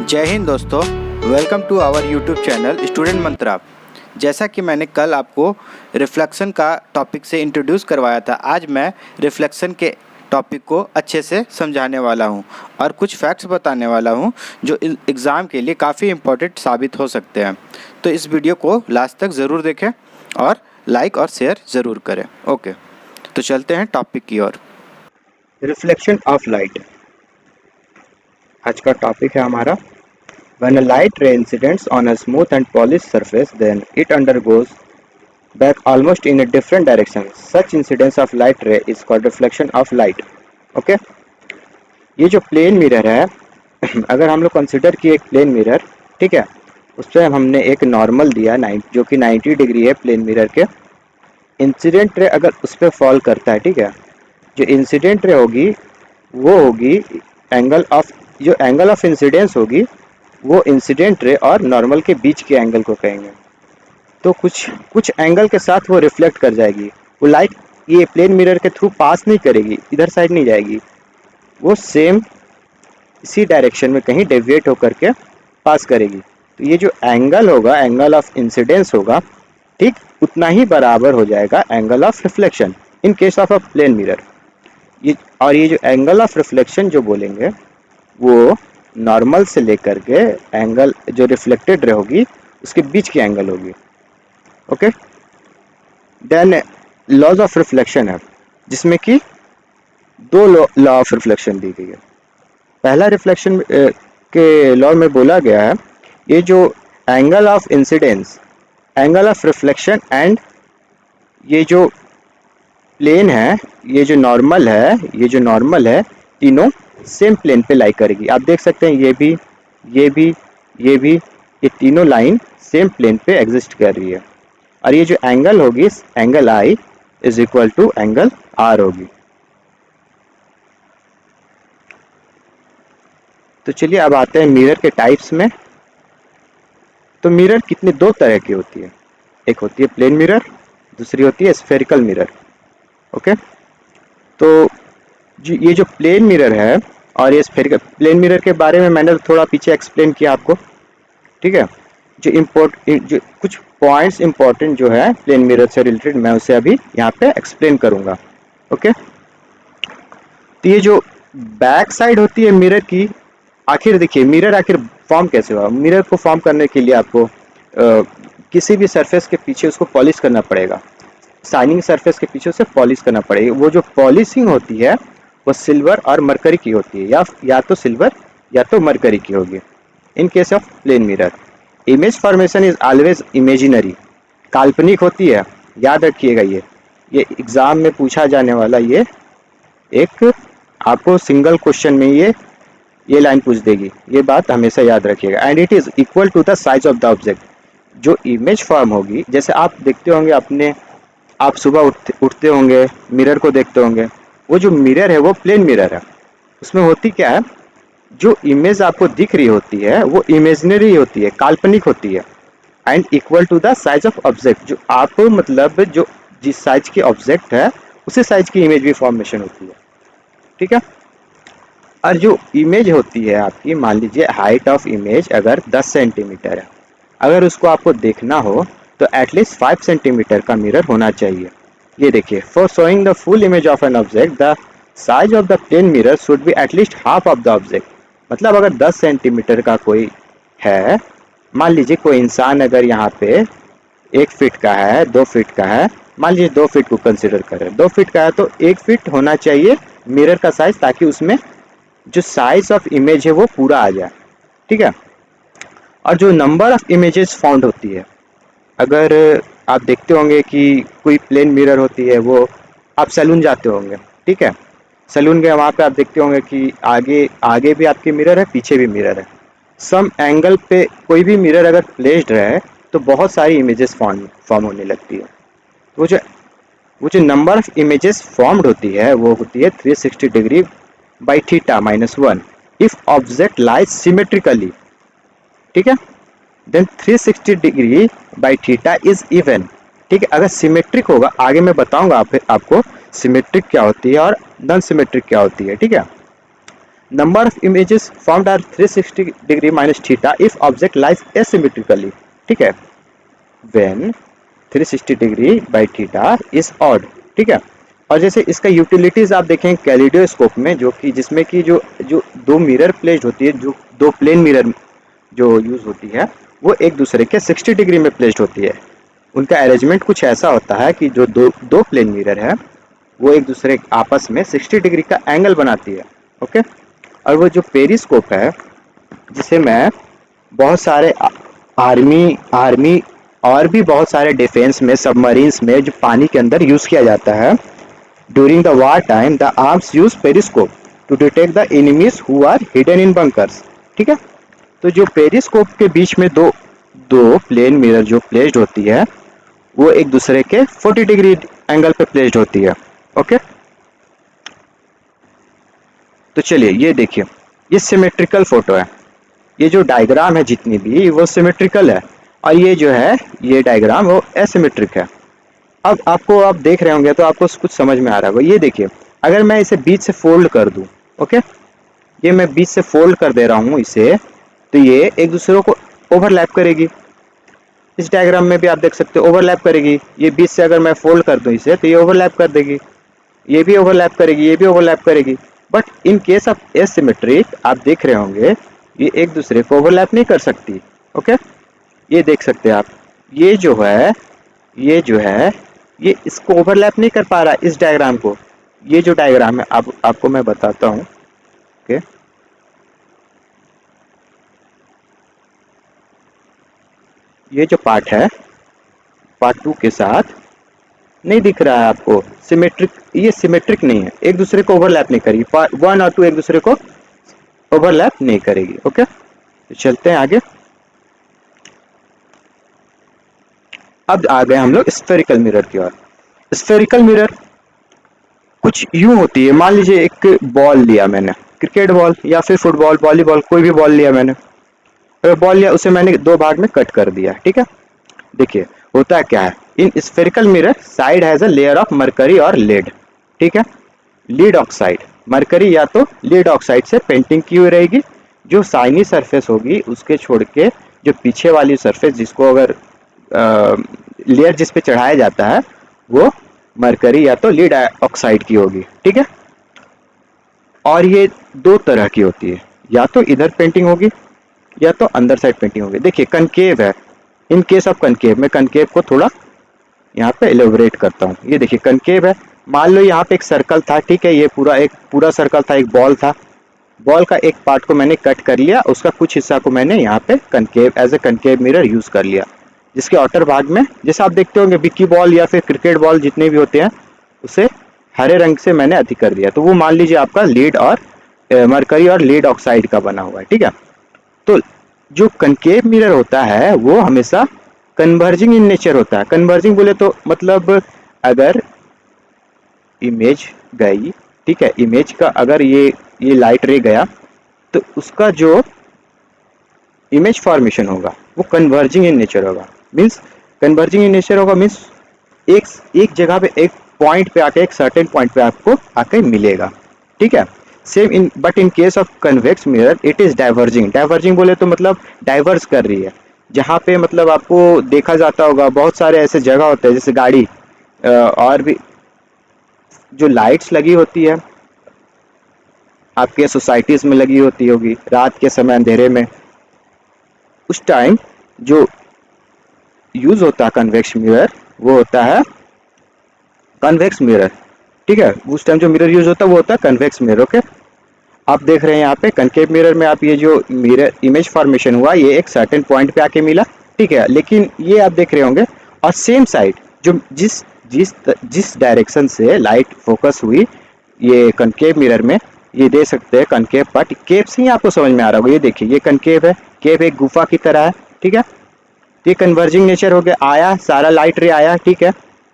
जय हिंद दोस्तों, welcome to our YouTube channel Student Mantra. जैसा कि मैंने कल आपको रिफ्लेक्शन का टॉपिक से इंट्रोड्यूस करवाया था, आज मैं रिफ्लेक्शन के टॉपिक को अच्छे से समझाने वाला हूं और कुछ फैक्ट्स बताने वाला हूं जो एग्ज़ाम के लिए काफ़ी इम्पोर्टेंट साबित हो सकते हैं। तो इस वीडियो को लास्ट तक ज़रूर देखें और लाइक और शेयर ज़रूर करें। ओके, तो चलते हैं टॉपिक की ओर। रिफ्लेक्शन ऑफ लाइट आज का टॉपिक है हमारा। When a light ray incidents on a smooth and polished surface, then it undergoes back almost in a different direction. Such incidence of light ray is called reflection of light. Okay? ये जो plane mirror है अगर हम लोग consider किए एक plane mirror, ठीक है, उस पर हमने एक नॉर्मल दिया जो कि 90 डिग्री है प्लेन मिरर के। इंसिडेंट रे अगर उस पर फॉल करता है, ठीक है, जो इंसिडेंट रे होगी वो होगी एंगल ऑफ इंसिडेंस होगी वो इंसिडेंट रे और नॉर्मल के बीच के एंगल को कहेंगे। तो कुछ एंगल के साथ वो रिफ्लेक्ट कर जाएगी। वो लाइट ये प्लेन मिरर के थ्रू पास नहीं करेगी, इधर साइड नहीं जाएगी, वो सेम इसी डायरेक्शन में कहीं डेविएट होकर के पास करेगी। तो ये जो एंगल होगा, एंगल ऑफ इंसिडेंस होगा, ठीक उतना ही बराबर हो जाएगा angle of reflection in case of a plane mirror. ये जो एंगल ऑफ रिफ्लेक्शन जो बोलेंगे वो नॉर्मल से लेकर के एंगल जो रिफ्लेक्टेड रे होगी उसके बीच की एंगल होगी। Okay, then laws of reflection है जिसमें कि दो लॉ ऑफ रिफ्लेक्शन दी गई है। पहला रिफ्लेक्शन के लॉ में बोला गया है ये जो angle of incidence, angle of reflection and ये जो प्लेन है, ये जो नॉर्मल है, तीनों सेम प्लेन पे लाई करेगी। आप देख सकते हैं ये तीनों लाइन सेम प्लेन पे एग्जिस्ट कर रही है। और ये जो एंगल होगी, angle I is equal to angle R होगी। तो चलिए अब आते हैं मिरर के टाइप्स में। तो मिरर कितने दो तरह की होती है, एक होती है प्लेन मिरर, दूसरी होती है स्फेरिकल मिरर। ओके, तो ये जो प्लेन मिरर है और ये स्फेरिकल, प्लेन मिरर के बारे में मैंने थोड़ा पीछे एक्सप्लेन किया आपको, ठीक है। जो कुछ पॉइंट्स इंपॉर्टेंट जो है प्लेन मिरर से रिलेटेड मैं उसे अभी यहाँ पे एक्सप्लेन करूँगा। ओके, तो ये जो बैक साइड होती है मिरर की, आखिर देखिए मिरर आखिर फॉर्म कैसे हुआ। मिरर को फॉर्म करने के लिए आपको किसी भी सरफेस के पीछे उसको पॉलिश करना पड़ेगा, शाइनिंग सरफेस के पीछे उसे पॉलिश करना पड़ेगी। वो जो पॉलिशिंग होती है वो सिल्वर और मरकरी की होती है, या तो सिल्वर या तो मरकरी की होगी in case of plane mirror. Image formation is always imaginary, काल्पनिक होती है, याद रखिएगा। ये एग्जाम में पूछा जाने वाला ये एक आपको सिंगल क्वेश्चन में ये लाइन पूछ देगी, ये बात हमेशा याद रखिएगा। And it is equal to the size of the object. जो इमेज फॉर्म होगी, जैसे आप देखते होंगे आप सुबह उठते होंगे, मिरर को देखते होंगे, वो जो मिरर है वो प्लेन मिरर है। उसमें होती क्या है, जो इमेज आपको दिख रही होती है वो इमेजिनरी होती है, काल्पनिक होती है। And equal to the size of object, जो आप मतलब जो जिस साइज की ऑब्जेक्ट है उसी साइज की इमेज भी फॉर्मेशन होती है, ठीक है। और जो इमेज होती है आपकी, मान लीजिए हाइट ऑफ इमेज अगर 10 सेंटीमीटर है, अगर उसको आपको देखना हो तो एटलीस्ट 5 सेंटीमीटर का मिरर होना चाहिए। ये देखिए, for showing the full image of an object the size of the plane mirror should be at least half of the object. मतलब अगर 10 सेंटीमीटर का कोई है, मान लीजिए कोई इंसान अगर यहाँ पे 1 फीट का है, 2 फीट का है, मान लीजिए 2 फीट को कंसिडर करें, 2 फीट का है तो 1 फीट होना चाहिए मिरर का साइज, ताकि उसमें जो साइज ऑफ इमेज है वो पूरा आ जाए, ठीक है। और जो नंबर ऑफ इमेजेस फाउंड होती है, अगर आप देखते होंगे कि कोई प्लेन मिरर होती है, वो आप सैलून जाते होंगे, ठीक है, सैलून गए, वहाँ पे आप देखते होंगे कि आगे भी आपके मिरर है, पीछे भी मिरर है। सम एंगल पे कोई भी मिरर अगर प्लेस्ड है तो बहुत सारी इमेजेस फॉर्म होने लगती है। वो जो नंबर ऑफ इमेजेस फॉर्म्ड होती है वो होती है 360 degree by theta -1 if object lies symmetrically, ठीक है। Then 360 degree by theta is even, ठीक है। अगर सिमेट्रिक होगा, आगे मैं बताऊंगा आपको सिमेट्रिक क्या होती है और नॉन सिमेट्रिक क्या होती है, ठीक है। Number of images formed are 360 degree minus theta if object lies asymmetrically. ठीक है, when 360 degree by theta is odd. ठीक है, और जैसे इसका यूटिलिटीज आप देखें कैलिडोस्कोप में, जो कि जिसमें कि जो जो दो मिरर प्लेस्ड होती है, जो दो प्लेन मिरर जो यूज होती है, वो एक दूसरे के 60 डिग्री में प्लेस्ड होती है। उनका अरेंजमेंट कुछ ऐसा होता है कि जो दो दो प्लेन मिरर है वो एक दूसरे आपस में 60 डिग्री का एंगल बनाती है। ओके, और वो जो पेरिस्कोप है, जिसे मैं बहुत सारे आर्मी आर्मी और भी बहुत सारे डिफेंस में, सबमरीन्स में जो पानी के अंदर यूज किया जाता है, during the war time the arms use periscope to detect the enemies who are hidden in bunkers. ठीक है, तो जो पेरिस्कोप के बीच में दो दो प्लेन मिरर जो प्लेस्ड होती है, वो एक दूसरे के 40 डिग्री एंगल पे प्लेस्ड होती है। ओके, तो चलिए ये देखिए, ये सिमेट्रिकल फोटो है। ये जो डायग्राम है जितनी भी, वो सिमेट्रिकल है, और ये जो है ये डायग्राम वो एसिमेट्रिक है। अब आपको आप देख रहे होंगे तो आपको कुछ समझ में आ रहा होगा। ये देखिए, अगर मैं इसे बीच से फोल्ड कर दूं, ओके, ये मैं बीच से फोल्ड कर दे रहा हूँ इसे, तो ये एक दूसरे को ओवरलैप करेगी। इस डायग्राम में भी आप देख सकते हो ओवरलैप करेगी। ये बीच से अगर मैं फोल्ड कर दूं इसे, तो ये ओवरलैप कर देगी, ये भी ओवरलैप करेगी, ये भी ओवरलैप करेगी। But in case of asymmetric आप देख रहे होंगे ये एक दूसरे को ओवरलैप नहीं कर सकती। ओके, ये देख सकते हैं आप, ये जो है ये जो है ये इसको ओवरलैप नहीं कर पा रहा इस डायग्राम को। ये जो डायग्राम है आपको मैं बताता हूँ। ओके, ये जो पार्ट है, पार्ट 2 के साथ नहीं दिख रहा है आपको सिमेट्रिक, ये सिमेट्रिक नहीं है, एक दूसरे को ओवरलैप नहीं करेगी। पार्ट 1 और 2 एक दूसरे को ओवरलैप नहीं करेगी। ओके, तो चलते हैं आगे। अब आ गए हम लोग स्फेरिकल मिरर की ओर। स्फेरिकल मिरर कुछ यूं होती है, मान लीजिए एक बॉल लिया मैंने, क्रिकेट बॉल या फिर फुटबॉल, वॉलीबॉल, कोई भी बॉल लिया मैंने, बॉल लिया, उसे मैंने दो भाग में कट कर दिया। ठीक है, देखिए होता क्या है, in spherical mirror side has a layer of mercury और लेड। ठीक है, लीड ऑक्साइड, मरकरी या तो लीड ऑक्साइड से पेंटिंग की हुई रहेगी। जो साइनी सरफेस होगी उसके छोड़ के जो पीछे वाली सरफेस, जिसको अगर लेयर जिस पे चढ़ाया जाता है, वो मरकरी या तो लीड ऑक्साइड की होगी। ठीक है, और ये दो तरह की होती है, या तो इधर पेंटिंग होगी या तो अंदर साइड पेंटिंग होगी। देखिए कनकेव है, इन केस ऑफ कनकेव, मैं कनकेव को थोड़ा यहाँ पे एलोबरेट करता हूँ। ये देखिए कनकेव है, मान लो यहाँ पे एक सर्कल था। ठीक है, ये पूरा सर्कल था, एक बॉल था, बॉल का एक पार्ट को मैंने कट कर लिया, उसका कुछ हिस्सा को मैंने यहाँ पे concave as a concave mirror use कर लिया, जिसके आउटर भाग में जैसे आप देखते होंगे बिक्की बॉल या फिर क्रिकेट बॉल जितने भी होते हैं, उसे हरे रंग से मैंने अधिक कर दिया, तो वो मान लीजिए आपका लीड और मरकरी और लीड ऑक्साइड का बना हुआ है। ठीक है, तो जो कनकेव मिरर होता है वो हमेशा कन्वर्जिंग इन नेचर होता है। कन्वर्जिंग बोले तो मतलब अगर इमेज गई, ठीक है, इमेज का अगर ये लाइट रे गया, तो उसका जो इमेज फॉर्मेशन होगा वो कन्वर्जिंग इन नेचर होगा। मीन्स कन्वर्जिंग इन नेचर होगा मीन्स एक एक जगह पे, एक पॉइंट पे आके, एक सर्टेन पॉइंट पे आपको आके मिलेगा। ठीक है, same in but in case of convex mirror it is diverging. Diverging बोले तो मतलब डाइवर्स कर रही है, जहाँ पे मतलब आपको देखा जाता होगा बहुत सारे ऐसे जगह होते हैं, जैसे गाड़ी और भी जो लाइट्स लगी होती है आपके सोसाइटीज में लगी होती होगी रात के समय अंधेरे में, उस टाइम जो यूज होता है कन्वेक्स मिरर, वो होता है कन्वेक्स मिरर। ठीक है, उस टाइम जो मिरर यूज होता है वो होता है कन्वेक्स मिरर। ओके, आप देख रहे हैं यहाँ पे कनकेव मिरर में आप ये जो मिरर इमेज फॉर्मेशन हुआ, ये एक सर्टेन पॉइंट पे आके मिला। ठीक है, लेकिन ये आप देख रहे होंगे, और सेम साइड जो जिस जिस जिस डायरेक्शन से लाइट फोकस हुई ये कनकेव मिरर में, ये दे सकते हैं कनकेव पार्ट। केव से ही आपको समझ में आ रहा होगा, ये देखिए ये कनकेव है, केव एक गुफा की तरह है। ठीक है, ये कन्वर्जिंग नेचर हो गया, आया सारा लाइट रे आया। ठीक है,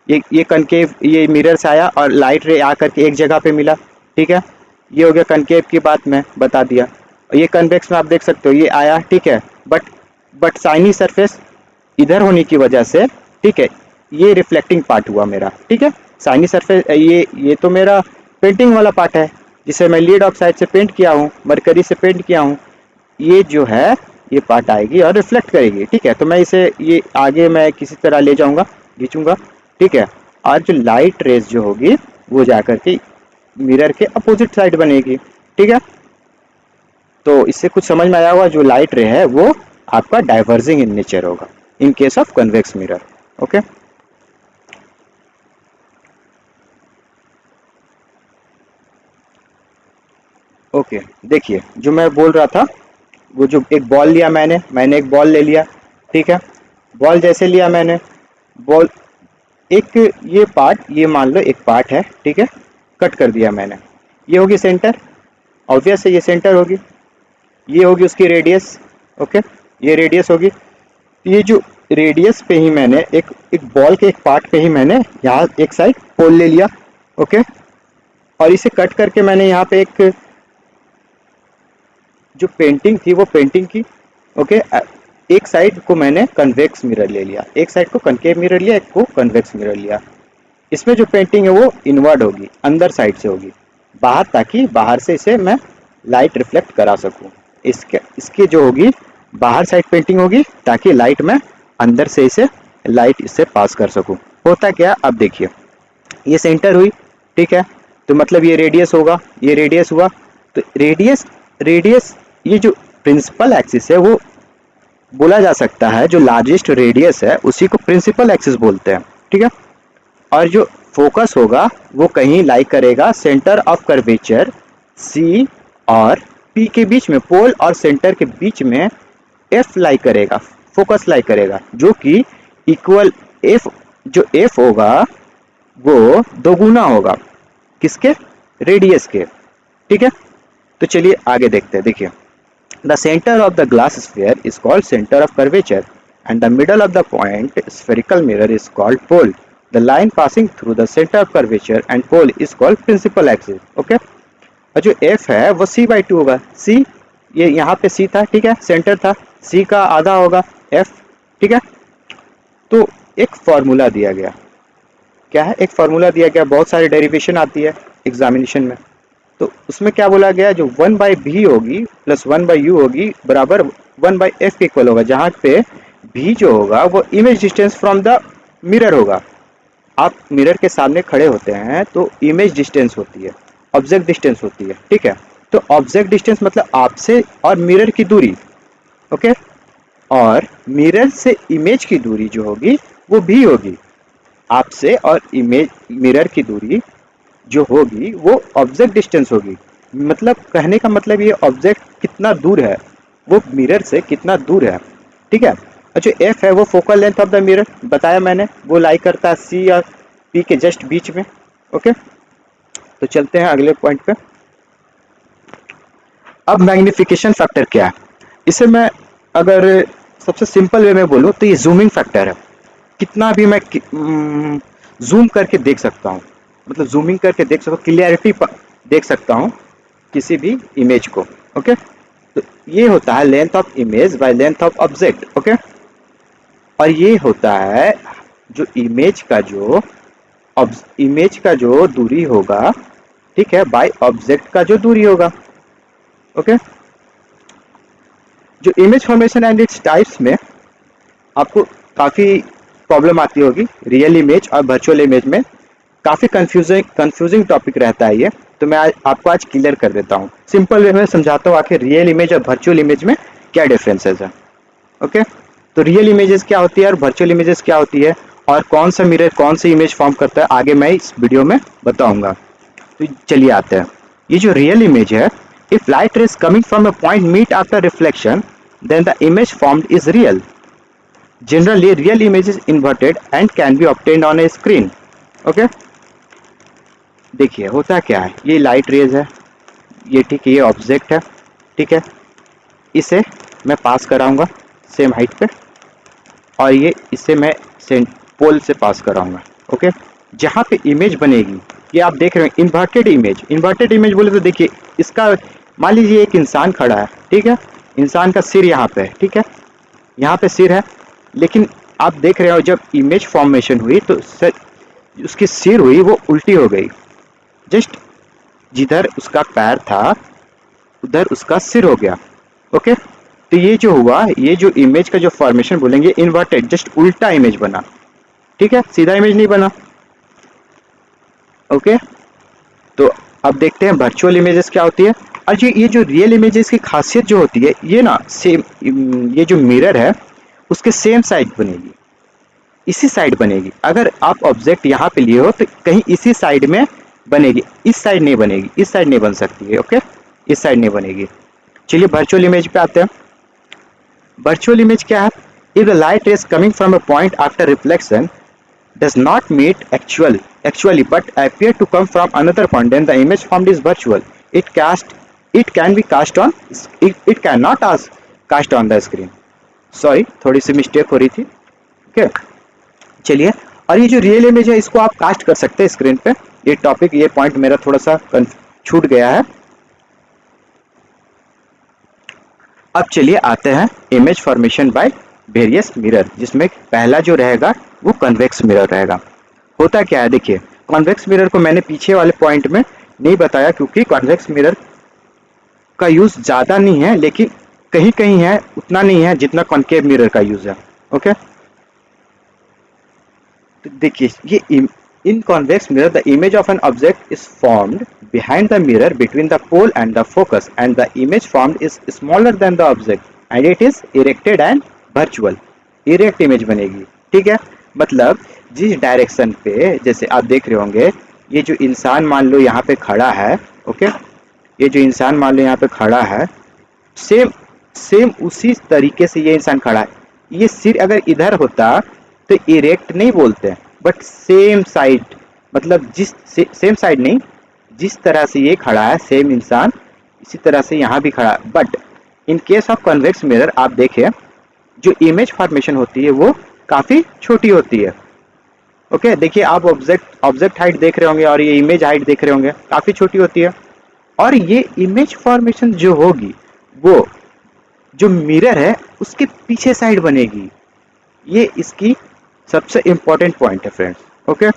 ये कनकेव, ये मिरर से आया और लाइट रे आकर के एक जगह पे मिला। ठीक है, ये हो गया कनकेव की बात मैं बता दिया। और ये कन्वेक्स में आप देख सकते हो, ये आया। ठीक है, बट साइनी सरफेस इधर होने की वजह से, ठीक है, ये रिफ्लेक्टिंग पार्ट हुआ मेरा। ठीक है, साइनी सरफेस ये तो मेरा पेंटिंग वाला पार्ट है, जिसे मैं लीड ऑक्साइड से पेंट किया हूँ, मरकरी से पेंट किया हूँ, ये जो है ये पार्ट आएगी और रिफ्लेक्ट करेगी। ठीक है, तो मैं इसे ये आगे मैं किसी तरह ले जाऊंगा, खींचूंगा। ठीक है, और जो लाइट रेज जो होगी वो जाकर के मिरर के अपोजिट साइड बनेगी। ठीक है, तो इससे कुछ समझ में आया होगा, जो लाइट रे है वो आपका डाइवर्जिंग इन नेचर होगा इन case of convex mirror. Okay, okay देखिए जो मैं बोल रहा था, वो जो एक बॉल लिया मैंने एक बॉल ले लिया। ठीक है, बॉल जैसे लिया मैंने, बॉल एक ये पार्ट, ये मान लो एक पार्ट है। ठीक है, कट कर दिया मैंने, ये होगी सेंटर, ऑब्वियस है ये सेंटर होगी, ये होगी उसकी रेडियस। ओके, ये रेडियस होगी। ये जो रेडियस पे ही मैंने एक एक बॉल के एक पार्ट पे ही मैंने यहाँ एक साइड होल ले लिया। ओके, और इसे कट करके मैंने यहाँ पे एक जो पेंटिंग थी वो पेंटिंग की। ओके, एक साइड को मैंने कन्वेक्स मिरर ले लिया, एक साइड को कनकेव मिरर लिया, एक को कन्वेक्स मिरर लिया। इसमें जो पेंटिंग है वो इनवर्ड होगी, अंदर साइड से होगी बाहर, ताकि बाहर से इसे मैं लाइट रिफ्लेक्ट करा सकूं। इसके इसकी जो होगी बाहर साइड पेंटिंग होगी, ताकि लाइट में अंदर से इसे लाइट इससे पास कर सकूं। होता क्या, अब देखिए ये सेंटर हुई। ठीक है, तो मतलब ये रेडियस होगा, ये रेडियस हुआ। तो रेडियस रेडियस ये जो प्रिंसिपल एक्सिस है वो बोला जा सकता है, जो लार्जेस्ट रेडियस है उसी को प्रिंसिपल एक्सिस बोलते हैं। ठीक है, और जो फोकस होगा वो कहीं लाई करेगा सेंटर ऑफ कर्वेचर सी और पी के बीच में, पोल और सेंटर के बीच में एफ लाई करेगा, फोकस लाई करेगा, जो कि इक्वल एफ, जो एफ होगा वो दोगुना होगा किसके, रेडियस के। ठीक है, तो चलिए आगे देखते हैं। देखिए, the center of the glass sphere is called center of curvature and the middle of the point spherical mirror is called pole. The line passing through the center of curvature and pole is called principal axis. Okay, और जो f है वो c/2 होगा। c ये यहाँ पे c था, ठीक है, सेंटर था, c का आधा होगा f। ठीक है, तो एक फॉर्मूला दिया गया, क्या है, एक फॉर्मूला दिया गया, बहुत सारी डेरिवेशन आती है एग्जामिनेशन में। तो उसमें क्या बोला गया, जो 1/v होगी प्लस 1/u होगी बराबर 1/f के इक्वल होगा, जहाँ पे v जो होगा वो image distance from the mirror होगा। आप मिरर के सामने खड़े होते हैं तो इमेज डिस्टेंस होती है, ऑब्जेक्ट डिस्टेंस होती है। ठीक है, तो ऑब्जेक्ट डिस्टेंस मतलब आपसे और मिरर की दूरी। ओके, और मिरर से इमेज की दूरी जो होगी वो v होगी। आपसे और इमेज मिरर की दूरी जो होगी वो ऑब्जेक्ट डिस्टेंस होगी। मतलब कहने का मतलब ये ऑब्जेक्ट कितना दूर है, वो मिरर से कितना दूर है। ठीक है, और जो एफ है वो focal length of the mirror बताया मैंने, वो लाई करता है सी और पी के जस्ट बीच में। ओके, तो चलते हैं अगले पॉइंट पे। अब मैग्निफिकेशन फैक्टर क्या है, इसे मैं अगर सबसे सिंपल वे में बोलूँ तो ये जूमिंग फैक्टर है। कितना भी मैं जूम करके देख सकता हूँ, मतलब जूमिंग करके देख सकता हूँ, क्लियरिटी देख सकता हूँ किसी भी इमेज को। ओके, तो ये होता है length of image by length of object. Okay, और ये होता है जो इमेज का जो दूरी होगा, ठीक है, बाय ऑब्जेक्ट का जो दूरी होगा। ओके, जो image formation and its types में आपको काफ़ी प्रॉब्लम आती होगी, रियल इमेज और वर्चुअल इमेज में काफ़ी कंफ्यूजिंग टॉपिक रहता है ये, तो मैं आपको आज क्लियर कर देता हूँ, सिंपल वे में समझाता हूँ आखिर रियल इमेज और वर्चुअल इमेज में क्या डिफरेंसेस है। ओके, तो रियल इमेजेस क्या होती है और वर्चुअल इमेजेस क्या होती है, और कौन सा मिरर कौन सी इमेज फॉर्म करता है, आगे मैं इस वीडियो में बताऊंगा। तो चलिए आते हैं, ये जो रियल इमेज है, if light rays coming from a point meet after reflection then the image formed is real. Generally, real image is inverted and can be obtained on a screen. Okay? देखिए होता क्या है, ये light rays है, ये ठीक है, ये ऑब्जेक्ट है। ठीक है, इसे मैं पास कराऊंगा सेम हाइट पे, और ये इसे मैं पोल से पास कराऊंगा। ओके, जहाँ पे इमेज बनेगी ये आप देख रहे हो इन्वर्टेड इमेज। इन्वर्टेड इमेज बोले तो देखिए इसका, मान लीजिए एक इंसान खड़ा है, ठीक है, इंसान का सिर यहाँ पे है, ठीक है, यहाँ पे सिर है, लेकिन आप देख रहे हो जब इमेज फॉर्मेशन हुई तो उसकी सिर हुई वो उल्टी हो गई। जस्ट जिधर उसका पैर था उधर उसका सिर हो गया। ओके, तो ये जो हुआ, ये जो इमेज का जो फॉर्मेशन बोलेंगे इन्वर्टेड, जस्ट उल्टा इमेज बना। ठीक है, सीधा इमेज नहीं बना। ओके, तो अब देखते हैं वर्चुअल इमेजेस क्या होती है। और ये जो रियल इमेजेस की खासियत जो होती है, ये ना सेम, ये जो मिरर है उसके सेम साइड बनेगी, इसी साइड बनेगी। अगर आप ऑब्जेक्ट यहाँ पे लिए हो तो कहीं इसी साइड में बनेगी, इस साइड नहीं बनेगी, इस साइड नहीं बन सकती है। ओके, इस साइड नहीं बनेगी। चलिए वर्चुअल इमेज पे आते हैं। वर्चुअल इमेज क्या है? If the light is coming from a point after reflection does not meet actually but appear to come from another point, then the image formed is virtual. It can be cast on, it cannot cast on the screen. Sorry, थोड़ी सी mistake हो रही थी। Okay, चलिए। और ये जो real image है इसको आप कास्ट कर सकते हैं स्क्रीन पे। ये टॉपिक, ये पॉइंट मेरा थोड़ा सा छूट गया है। अब चलिए आते हैं image formation by various mirror, जिसमें पहला जो रहेगा वो कन्वेक्स मिरर रहेगा। होता क्या है, देखिए, कॉन्वेक्स मिरर को मैंने पीछे वाले पॉइंट में नहीं बताया क्योंकि कॉन्वेक्स मिरर का यूज ज़्यादा नहीं है, लेकिन कहीं कहीं है, उतना नहीं है जितना कॉन्केव मिरर का यूज है। ओके, तो देखिए, ये in convex mirror the image of an object is formed behind the mirror between the pole and the focus, and the image formed is smaller than the object and it is erected and virtual. Erect image बनेगी। ठीक है, मतलब जिस direction पे, जैसे आप देख रहे होंगे, ये जो इंसान मान लो यहाँ पे खड़ा है। ओके, ये जो इंसान मान लो यहाँ पे खड़ा है, सेम सेम उसी तरीके से ये इंसान खड़ा है। ये सिर अगर इधर होता तो इरेक्ट नहीं बोलते, बट सेम साइड, मतलब सेम साइड नहीं, जिस तरह से ये खड़ा है सेम इंसान इसी तरह से यहाँ भी खड़ा है। But in case of convex mirror आप देखें, जो इमेज फॉर्मेशन होती है वो काफ़ी छोटी होती है। ओके, देखिए, आप ऑब्जेक्ट हाइट देख रहे होंगे और ये इमेज हाइट देख रहे होंगे, काफ़ी छोटी होती है। और ये इमेज फॉर्मेशन जो होगी वो जो मिरर है उसके पीछे साइड बनेगी। ये इसकी सबसे इम्पोर्टेंट पॉइंट है फ्रेंड्स। ओके,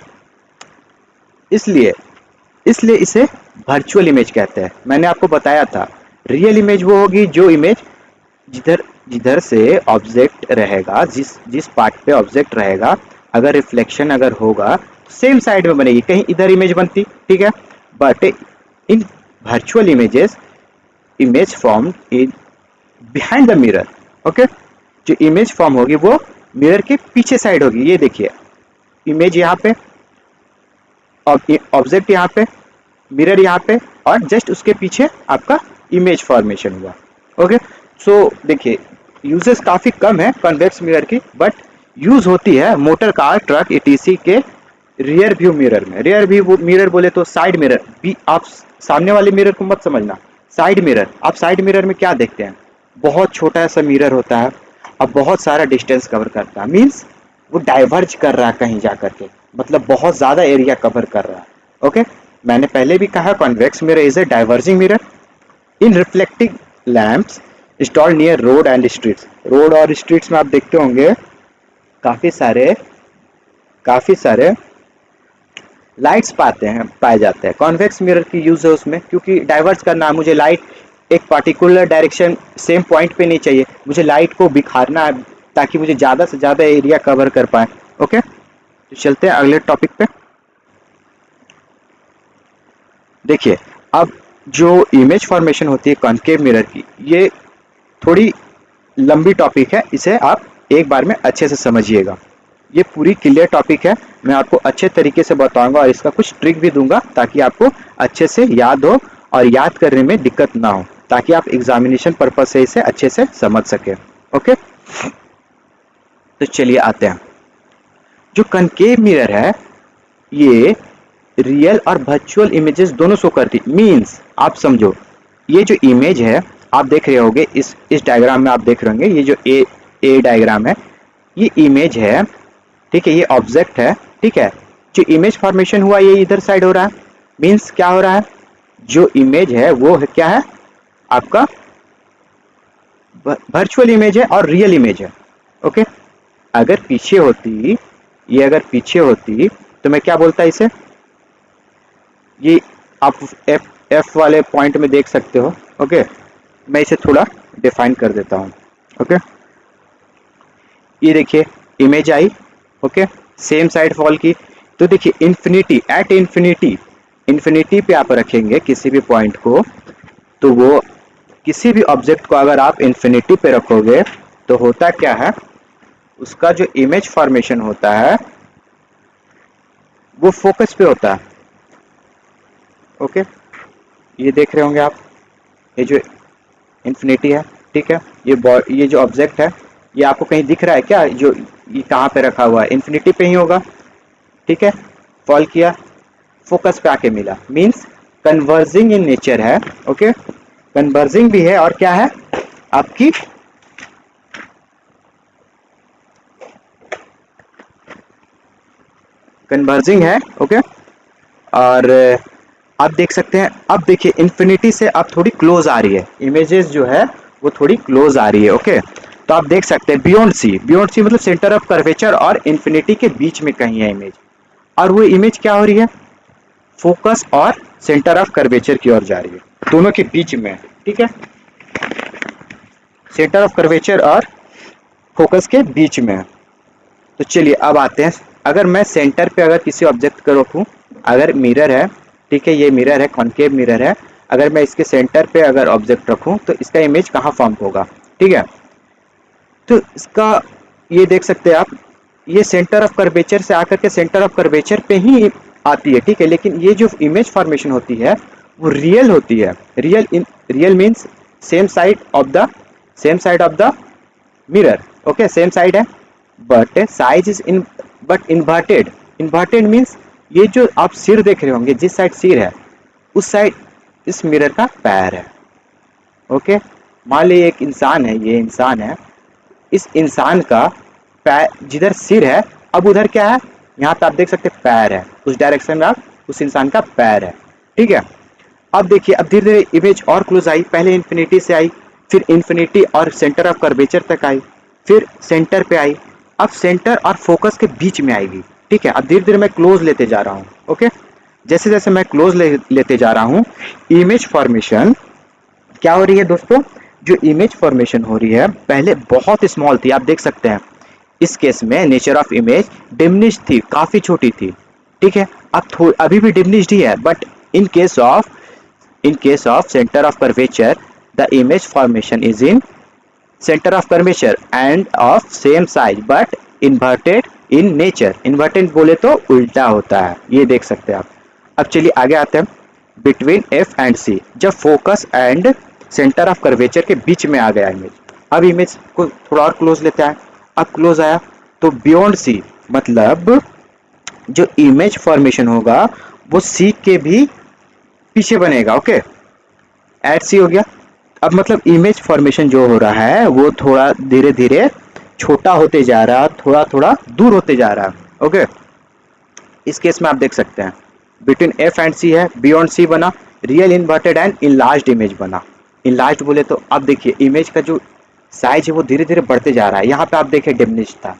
इसलिए इसलिए इसे वर्चुअल इमेज कहते हैं। मैंने आपको बताया था, रियल इमेज वो होगी जो इमेज जिधर जिधर से ऑब्जेक्ट रहेगा, जिस जिस पार्ट पे ऑब्जेक्ट रहेगा, अगर रिफ्लेक्शन अगर होगा तो सेम साइड में बनेगी, कहीं इधर इमेज बनती। ठीक है, but in virtual images image form in behind the mirror. Okay, जो इमेज फॉर्म होगी वो मिरर के पीछे साइड होगी। ये देखिए, इमेज यहाँ पे, ऑब्जेक्ट यहाँ पे, मिरर यहाँ पे, और जस्ट उसके पीछे आपका इमेज फॉर्मेशन हुआ। ओके, सो देखिए, यूजेस काफ़ी कम है कन्वेक्स मिरर की, बट यूज होती है मोटर कार, ट्रक, ईटीसी के रियर व्यू मिरर में। रियर व्यू मिरर बोले तो साइड मिरर भी, आप सामने वाले मिरर को मत समझना, साइड मिरर। आप साइड मिरर में क्या देखते हैं, बहुत छोटा सा मिरर होता है, अब बहुत सारा डिस्टेंस कवर करता है, मीन्स वो डाइवर्ज कर रहा है कहीं जा करके, मतलब बहुत ज़्यादा एरिया कवर कर रहा है। ओके, मैंने पहले भी कहा convex mirror is a diverging mirror in reflecting lamps installed near road and streets. Road और स्ट्रीट्स में आप देखते होंगे काफ़ी सारे लाइट्स पाए जाते हैं। कॉन्वेक्स मिरर की यूज़ है उसमें, क्योंकि डाइवर्स करना है, मुझे लाइट एक पर्टिकुलर डायरेक्शन सेम पॉइंट पे नहीं चाहिए, मुझे लाइट को बिखारना है ताकि मुझे ज़्यादा से ज़्यादा एरिया कवर कर पाए। ओके, तो चलते हैं अगले टॉपिक पे। देखिए, अब जो इमेज फॉर्मेशन होती है कॉन्केव मिरर की, ये थोड़ी लंबी टॉपिक है, इसे आप एक बार में अच्छे से समझिएगा। ये पूरी क्लियर टॉपिक है, मैं आपको अच्छे तरीके से बताऊंगा और इसका कुछ ट्रिक भी दूंगा ताकि आपको अच्छे से याद हो और याद करने में दिक्कत ना हो, ताकि आप एग्जामिनेशन पर्पज से इसे अच्छे से समझ सके। ओके, तो चलिए आते हैं। जो कनकेव मिरर है ये रियल और वर्चुअल इमेजेस दोनों शो करती। मीन्स आप समझो, ये जो इमेज है आप देख रहे होंगे, इस डायग्राम में आप देख रहे होंगे, ये जो ए डायग्राम है ये इमेज है। ठीक है, ये ऑब्जेक्ट है। ठीक है, जो इमेज फॉर्मेशन हुआ ये इधर साइड हो रहा है। मीन्स क्या हो रहा है, जो इमेज है वो है क्या है, आपका वर्चुअल इमेज है और रियल इमेज है। ओके, अगर पीछे होती, ये अगर पीछे होती तो मैं क्या बोलता इसे, ये आप एफ वाले पॉइंट में देख सकते हो। ओके, मैं इसे थोड़ा डिफाइन कर देता हूँ। ओके, ये देखिए image I. Okay, same side fall की। तो देखिए इन्फिनिटी, एट इन्फिनिटी, इन्फिनिटी पे आप रखेंगे किसी भी पॉइंट को, तो वो किसी भी ऑब्जेक्ट को अगर आप इन्फिनिटी पे रखोगे तो होता क्या है, उसका जो इमेज फॉर्मेशन होता है वो फोकस पे होता है। ओके, ये देख रहे होंगे आप, ये जो इन्फिनिटी है, ठीक है, ये जो ऑब्जेक्ट है, ये आपको कहीं दिख रहा है क्या, जो ये कहाँ पे रखा हुआ है, इन्फिनिटी पे ही होगा। ठीक है, फॉल किया, फोकस पे आके मिला, मीन्स कन्वर्जिंग इन नेचर है। ओके, कन्वर्जिंग भी है और क्या है आपकी कन्वर्जिंग है। ओके, और आप देख सकते हैं, अब देखिए इन्फिनिटी से अब थोड़ी क्लोज आ रही है, इमेजेस जो है वो थोड़ी क्लोज आ रही है। ओके, तो आप देख सकते हैं बियॉन्ड सी, बियॉन्ड सी मतलब सेंटर ऑफ कर्वेचर और इन्फिनिटी के बीच में कहीं है इमेज, और वो इमेज क्या हो रही है, फोकस और सेंटर ऑफ कर्वेचर की ओर जा रही है, दोनों के बीच में। ठीक है, सेंटर ऑफ कर्वेचर और फोकस के बीच में। तो चलिए अब आते हैं, अगर मैं सेंटर पे अगर किसी ऑब्जेक्ट को रखूं, अगर मिरर है, ठीक है, ये मिरर है, कॉनकेव मिरर है, अगर मैं इसके सेंटर पे अगर ऑब्जेक्ट रखूं तो इसका इमेज कहाँ फॉर्म होगा। ठीक है, तो इसका ये देख सकते हैं आप, ये सेंटर ऑफ कर्वेचर से आकर के सेंटर ऑफ कर्वेचर पे ही आती है। ठीक है, लेकिन ये जो इमेज फॉर्मेशन होती है वो रियल होती है। Real means same side of the mirror. Okay, same side है, but size is in, but inverted. Inverted means ये जो आप सिर देख रहे होंगे, जिस साइड सिर है उस साइड इस मिरर का पैर है। ओके, मान लीजिए एक इंसान है, ये इंसान है, इस इंसान का पैर जिधर सिर है, अब उधर क्या है, यहाँ पे आप देख सकते हैं पैर है, उस डायरेक्शन में आप उस इंसान का पैर है। ठीक है, अब देखिए, अब धीरे धीरे इमेज और क्लोज आई, पहले इन्फिनिटी से आई, फिर इन्फिनिटी और सेंटर ऑफ कर्वेचर तक आई, फिर सेंटर पे आई, अब सेंटर और फोकस के बीच में आएगी। ठीक है, अब धीरे धीरे मैं क्लोज लेते जा रहा हूँ। ओके, जैसे जैसे मैं क्लोज लेते जा रहा हूँ, इमेज फॉर्मेशन क्या हो रही है दोस्तों, जो इमेज फॉर्मेशन हो रही है पहले बहुत स्मॉल थी, आप देख सकते हैं इस केस में नेचर ऑफ इमेज डिमिनिश थी, काफी छोटी थी। ठीक है, अब अभी भी डिमिनिश्ड ही है, but in case of center of curvature the image formation is in center of curvature and of same size but inverted in nature। inverted बोले तो उल्टा होता है, ये देख सकते हैं आप। अब चलिए आगे आते हैं, बिटवीन एफ एंड सी, जब focus and centre of curvature के बीच में आ गया इमेज, अब इमेज को थोड़ा और क्लोज लेते हैं, अब क्लोज आया तो बियॉन्ड सी, मतलब जो इमेज फॉर्मेशन होगा वो सी के भी पीछे बनेगा। ओके, एट सी हो गया, अब मतलब इमेज फॉर्मेशन जो हो रहा है वो थोड़ा धीरे धीरे छोटा होते जा रहा है, थोड़ा थोड़ा दूर होते जा रहा है। ओके, इस केस में आप देख सकते हैं बिटवीन एफ एंड सी है, बियॉन्ड सी बना, real inverted and enlarged image बना। इनलार्ज्ड बोले तो अब देखिए इमेज का जो साइज है वो धीरे धीरे बढ़ते जा रहा है, यहाँ पे आप देखिए डिमिनिश था,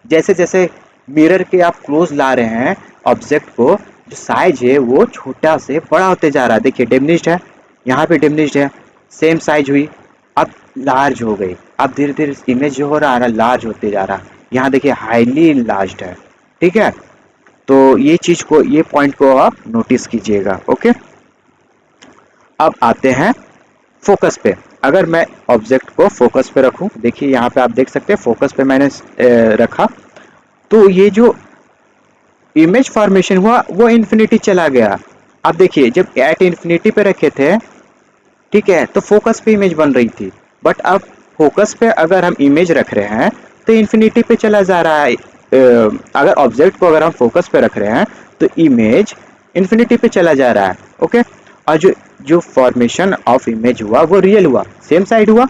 जैसे जैसे मिरर के आप क्लोज ला रहे हैं ऑब्जेक्ट को, जो साइज है वो छोटा से बड़ा होते जा रहा है, देखिए डिमिनिश्ड है, यहाँ पे डिमिनिश्ड है, सेम साइज हुई, अब लार्ज हो गई, अब धीरे धीरे इमेज जो हो रहा है ना लार्ज होते जा रहा है, यहाँ देखिए हाईली लार्ज है। ठीक है, तो ये चीज को, ये पॉइंट को आप नोटिस कीजिएगा। ओके, अब आते हैं फोकस पे, अगर मैं ऑब्जेक्ट को फोकस पे रखूं, देखिए यहाँ पे आप देख सकते हैं फोकस पे मैंने रखा, तो ये जो इमेज फॉर्मेशन हुआ वो इन्फिनिटी चला गया। अब देखिए जब एट इन्फिनिटी पे रखे थे, ठीक है, तो फोकस पे इमेज बन रही थी, बट अब फोकस पे अगर हम इमेज रख रहे हैं तो इन्फिनिटी पे चला जा रहा है। अगर ऑब्जेक्ट को अगर हम फोकस पे रख रहे हैं तो इमेज इन्फिनिटी पे चला जा रहा है। ओके, और जो जो फॉर्मेशन ऑफ इमेज हुआ वो रियल हुआ, सेम साइड हुआ,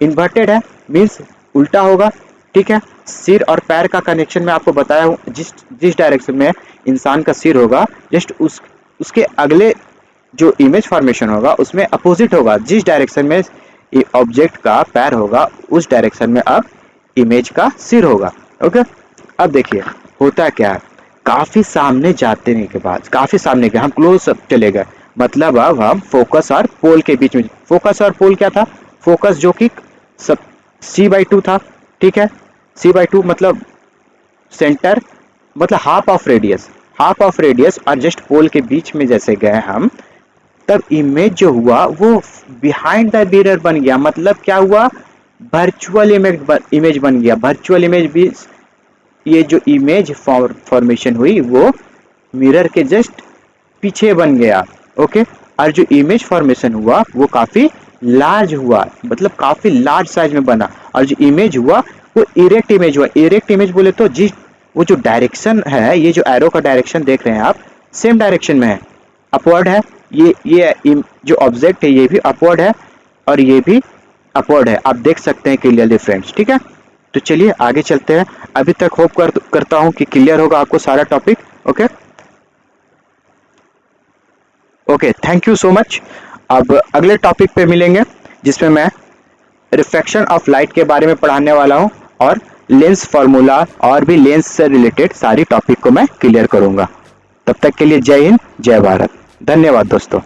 इन्वर्टेड है मीन्स उल्टा होगा। ठीक है, सिर और पैर का कनेक्शन मैं आपको बताया हूँ, जिस जिस डायरेक्शन में इंसान का सिर होगा जस्ट उसके अगले जो इमेज फॉर्मेशन होगा उसमें अपोजिट होगा, जिस डायरेक्शन में ऑब्जेक्ट का पैर होगा उस डायरेक्शन में अब इमेज का सिर होगा। ओके, अब देखिए होता क्या है, काफी सामने जाने के बाद, काफी सामने गए हम, क्लोज चले गए, मतलब अब हम फोकस और पोल के बीच में, फोकस और पोल क्या था, फोकस जो कि सब c/2 था, ठीक है, c/2 मतलब सेंटर, मतलब half of radius, half of radius और जस्ट पोल के बीच में जैसे गए हम, तब इमेज जो हुआ वो बिहाइंड द मिरर बन गया। मतलब क्या हुआ, वर्चुअल इमेज बन गया। वर्चुअल इमेज भी, ये जो इमेज फॉर्मेशन हुई वो मिरर के जस्ट पीछे बन गया। ओके, और जो इमेज फॉर्मेशन हुआ वो काफी लार्ज हुआ, मतलब काफी लार्ज साइज में बना। और जो इमेज हुआ वो इरेक्ट इमेज हुआ। इरेक्ट इमेज बोले तो जिस वो जो डायरेक्शन है, ये जो एरो का डायरेक्शन देख रहे हैं आप, सेम डायरेक्शन में है, अपवर्ड है। जो ऑब्जेक्ट है ये भी अपवर्ड है और ये भी अपवर्ड है, आप देख सकते हैं क्लियरली फ्रेंड्स, ठीक है। तो चलिए आगे चलते हैं। अभी तक होप करता हूं कि क्लियर होगा आपको सारा topic. Okay okay, thank you so much. अब अगले टॉपिक पे मिलेंगे जिसमें मैं रिफ्रैक्शन ऑफ लाइट के बारे में पढ़ाने वाला हूं और लेंस फार्मूला और भी लेंस से रिलेटेड सारी टॉपिक को मैं क्लियर करूंगा। तब तक के लिए जय हिंद, जय भारत, धन्यवाद दोस्तों।